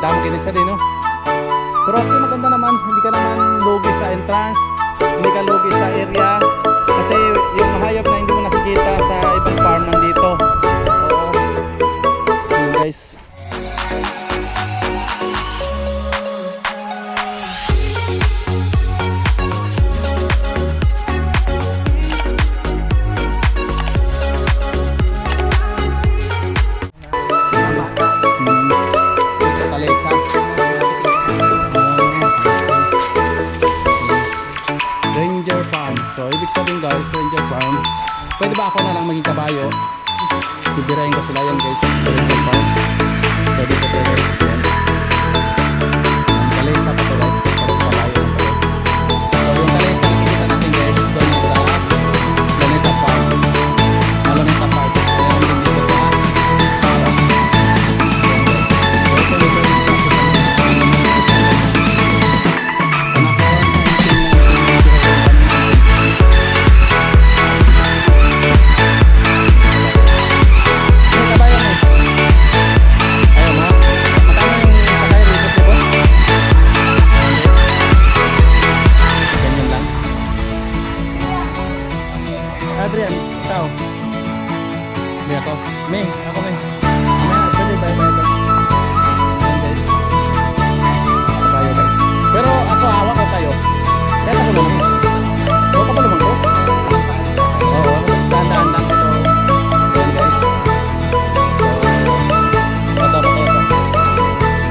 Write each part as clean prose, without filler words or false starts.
damo kinisa din, no? Pero okay, maganda naman. Hindi ka naman lugi sa entrance, hindi ka lugi sa area. Kasi yung hayop na hindi mo nakikita sa ibang farm nandito. Oo. Yun guys. Ranger Farm. So, ibig sabihin guys, Ranger Farm. Pwede ba ako na lang maging kabayo? Bibirahin ko sila yan guys. Ranger Farm. So, dito tayo guys. Yan. Ang kalesa pa to guys. Parang kabayo pa guys. So, yung kalesa nakikita natin guys. Doon sa Planeta Park. Planeta Park. Ayan din dito sa Sara. So, ito yung Adrian, ikaw. Hindi ako. May, ako may. Pwede ba? Ayan guys. Ako tayo guys. Pero ako hawak ko tayo. Kaya ako naman. Huwag ka pa naman ko. Oo, dahan-dahan lang ito. Ayan guys. Ito.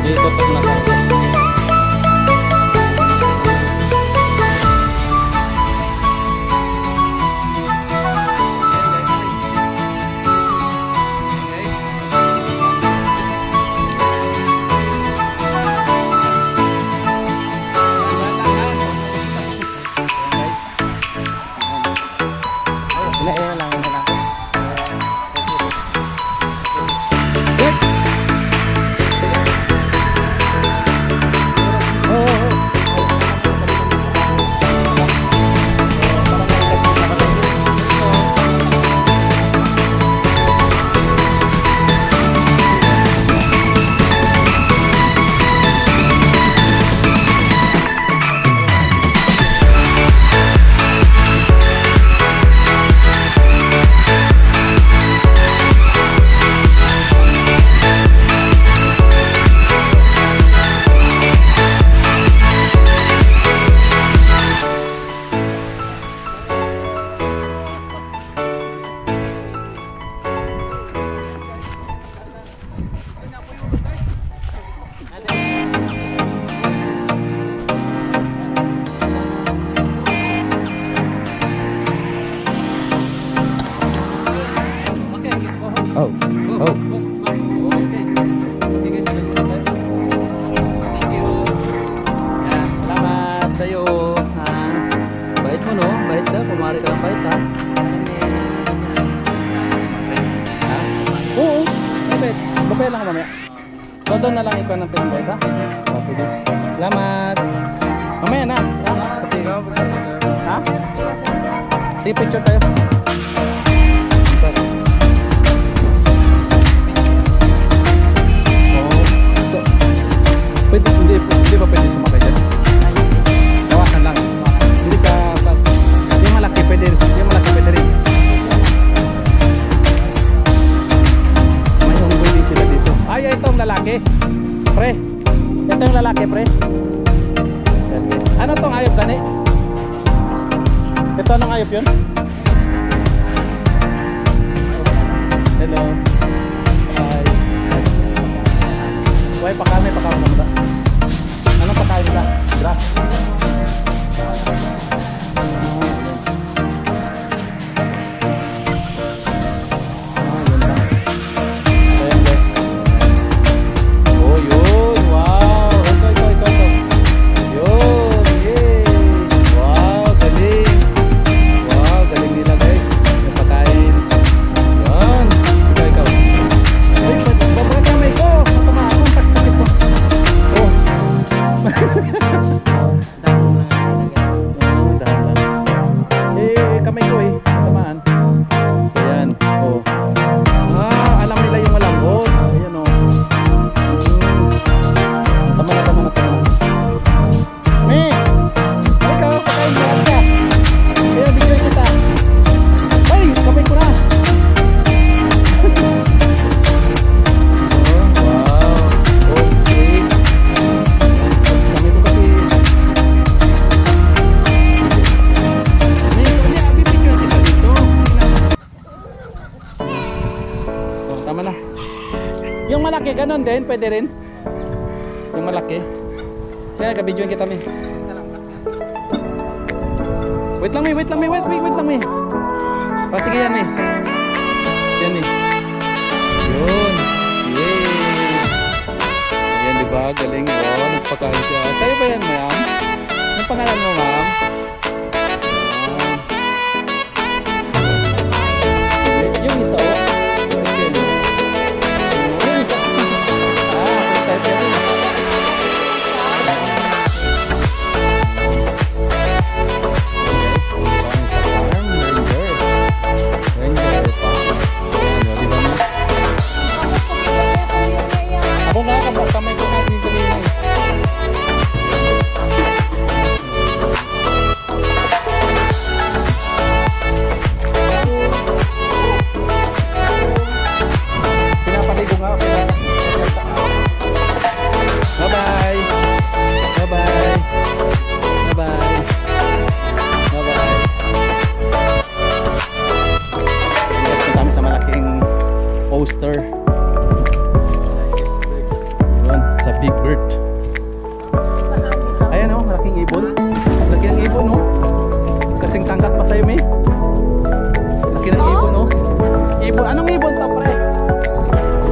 Dito pag nasa. Oh. Okay. Guys, thank you. Yan, salamat sa iyo. Bait mo no? Bait ka? Pumari ka ng bait ha? Ha? Oo. Bait. Bapay lang ako mamaya. So doon na lang ikaw ng pinabait ha? Sige. Salamat. Mamaya na. Ha? Sige, picture tayo. Hindi ba pwede sumakay dyan? Tawasan lang. Hindi siya, yung malaki pwede rin. May unggoy din sila dito. Ay, itong lalaki. Pre. Ito yung lalaki, pre. Ano tong ayop gani? Ito anong ayop yun? Hello. Hi. Why pakain mo ba? Anong pakain ka? Grass. Yung malaki, ganun din, pwede rin. Yung malaki. Sige, kabidyoin kita, Mi. Wait lang, Mi. Wait lang, Mi. O, sige yan, Mi. Yan, Mi. Yun. Yay. Ayan, diba? Galing. O, nagpakain siya. Sa'yo ba yan, ma'am? Anong pangalan mo, ma'am? Yung isa, o. Yung isa. Okay. Ako nga, kamay ko nga dito nila. Pinapaligo nga ako. Bye-bye. Bye-bye. Bye-bye. Bye-bye. Yes, kami sa malaking poster. Sa Big Bird. Ayan o, malaking ibon. Laki ng ibon o. Kasing tangkat pa sa'yo, May. Laki ng ibon o. Ibon, anong ibon to, pre?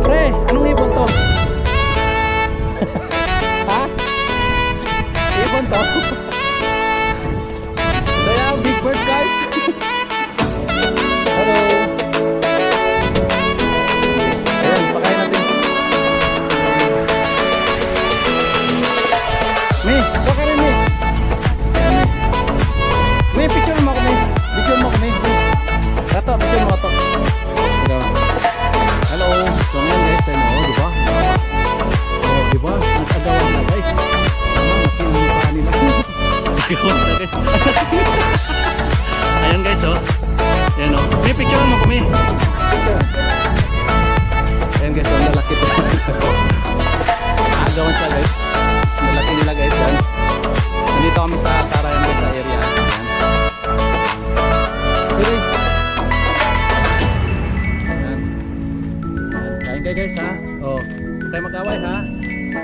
Pre, anong ibon to? Ha? Ibon to? So yeah, Big Bird guys. Hello. Ayan, pakain natin. May, baka rin May. May, picture mo ako May. Picture mo ako May. Rato, picture mo ako. Hello. So ngayon guys, ano, diba? Oh, diba? Nag-agawan na guys. Nakinuha nila. Nag-agawan na guys. Ayan guys, oh. Ayan oh. May, picture mo ako May. Ayan guys, oh, lalaki to. Agawan siya guys. Malaki nila guys yan. Nandito kami sa Sarayan guys sa area. Ayan. Kain kayo guys ha. Oh, huwag tayo mag-away ha.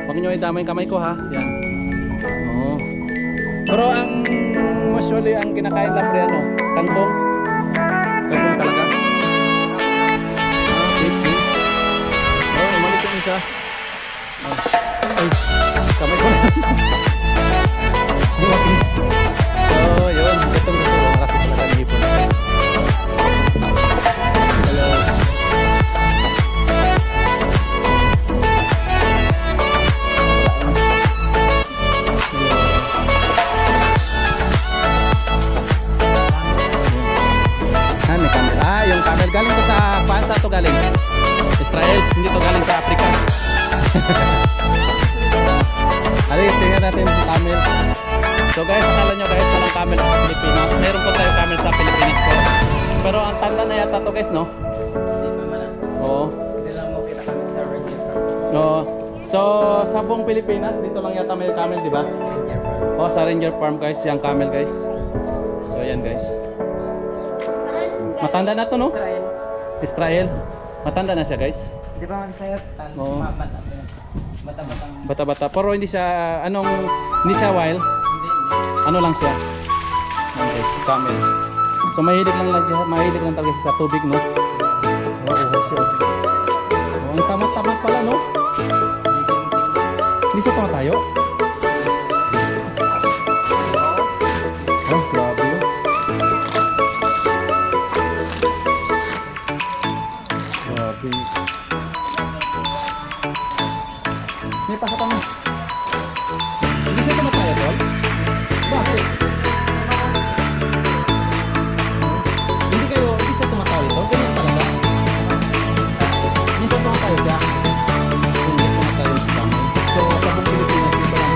Huwag nyo idamay yung kamay ko ha. Yan. Oh. Pero ang usually ang kinakain lang pre ano, kangkong. Kangkong talaga. Okay. Oh, umalik yung isa. Ay, kamay ko na. So, yun. Itong gusto ko. Malaki talaga ng hipon. Hello. May camel. Yung camel. Galing ko sa Pansa to galing. Israel. Hindi to galing sa Africa. Alis, tingnan natin yung camel. So guys, akala nyo guys, walang camel sa Pilipinas. Meron po tayo camel sa Pilipinas po. Pero ang tanda na yata to guys, no? Oo. Hindi lang mo kita kami sa Ranger Farm. Oo. So, sa buong Pilipinas, dito lang yata may camel, di ba? Ranger Farm. Oo, sa Ranger Farm guys, yung camel guys. So, yan guys. Matanda na to, no? Israel. Israel. Matanda na siya guys. Di ba man sa'yo? Oo. Bata-batang. Bata-bata. Pero hindi siya, hindi siya wild. Hindi. Ano lang siya? Yan guys, camel. So mahilig lang talaga siya sa tubig, no? Oo, siya. Oh, ang tamat-tamat pala, no? Hindi siya tumatayo? Oh, grabe, no? Grabe. May pasok mo. Hindi siya tumatayo, tol? Bakit? Hindi siya tumatayo, tol? Ganyan talaga. Hindi siya tumatayo siya. Hindi siya tumatayo si Samuel. So, sa buong Pilipinas, dito lang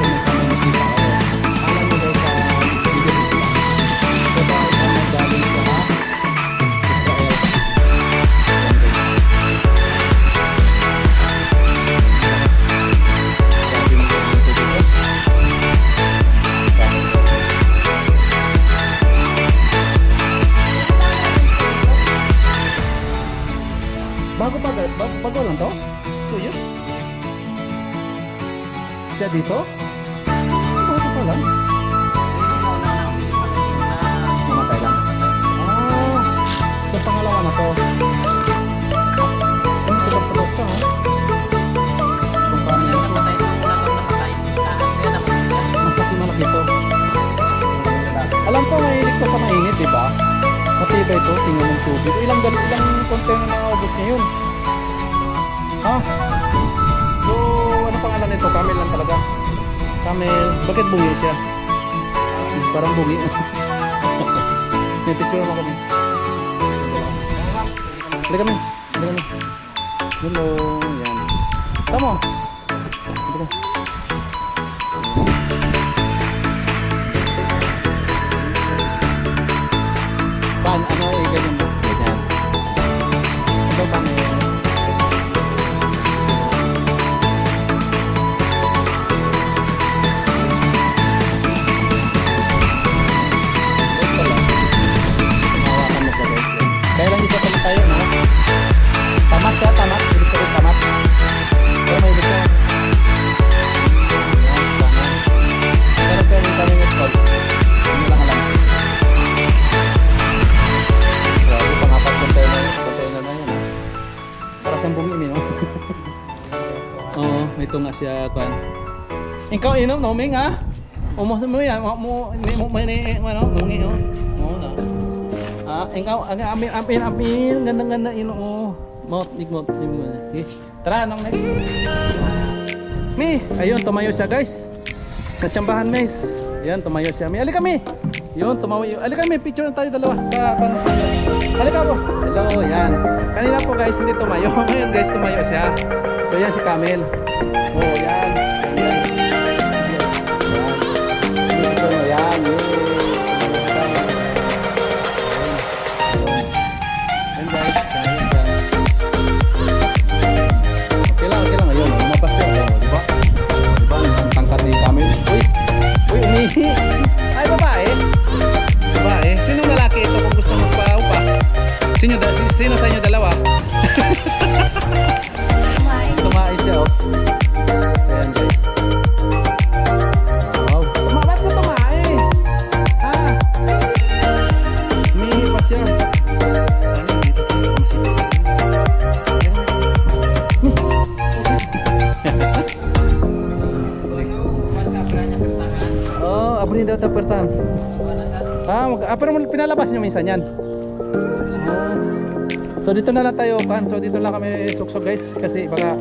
yun? Siya dito? Bakit pa lang? Mamatay lang. So pangalawa na to. Ano ito basta-basta ha? Kung paano yun? Malaki to. Alam ko mahilig to sa mainit, di ba? Matibay to, tingnan ng tubig. Ilang container na naubos niya yun? Ha? So, ano pangalan nito? Camel lang talaga. Camel. Bakit bungi siya? Parang bungi. May picture mo kami. Dali kami. Hello. Yan. Tama. Dali. Ano eh, ganyan ba? Ganyan. Ano ba may... Kaya lang isa pala tayo, no? Tamat siya, tamat. Ibig sabihin tamat. Pero may ibig siya. Pero pwede kami with salt. Ano lang alam. Grabe, pangapat container na yun. Para siyang bumimi, no? Oo, may tunga siya, Kwan. Ikaw inom, no, Ming, ha? Umos mo yan, mungi, no? Oo na. Ikaw, amin, ganda, yun, oo. Mouth. Okay. Tara, anong next? Mi, ayun, tumayo siya, guys. Natsambahan, guys. Yan, tumayo siya. Mi, alika, Mi. Yun, tumayo. Alika, Mi, picture na tayo dalawa. Alika po. Hello, yan. Kanina po, guys, hindi tumayo. Ngayon, guys, tumayo siya. So, yan si Camel. Oh, yan. Ay, babae. Sinong lalaki ito kung gusto magpa-upa? Sino sa inyo dalawa? Tumae siya, oh. Ayan, guys. Wow. Ba't ko tumae? Umihi pa siya. Abrin daw tapertan. Pero pinalabas nyo minsan yan. So dito na lang tayo, kan. So dito lang kami suksok, guys, kasi baka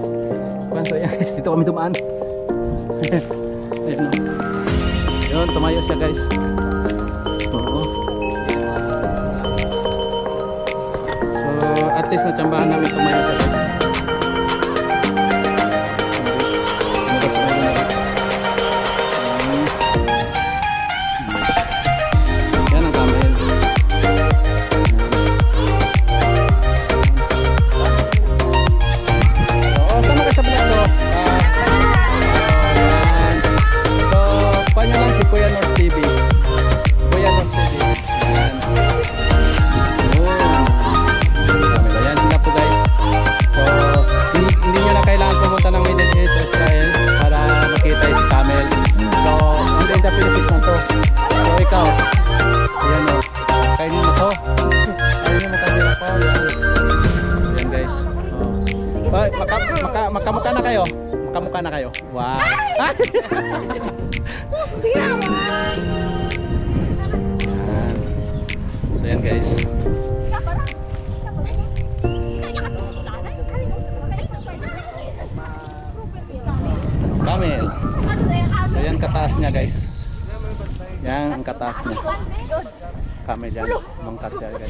so yan, guys, dito kami dumaan. Ayun, no. Yun, tumayo siya, guys. Oo. So at least natsambahan namin tumayo siya, guys. Makamukha na kayo. Makamukha na kayo. Wow. Sige naman. So yan, guys. Camel. So yan kataas niya, guys. Yan ang kataas niya. Camel yan. Mangkat siya, guys.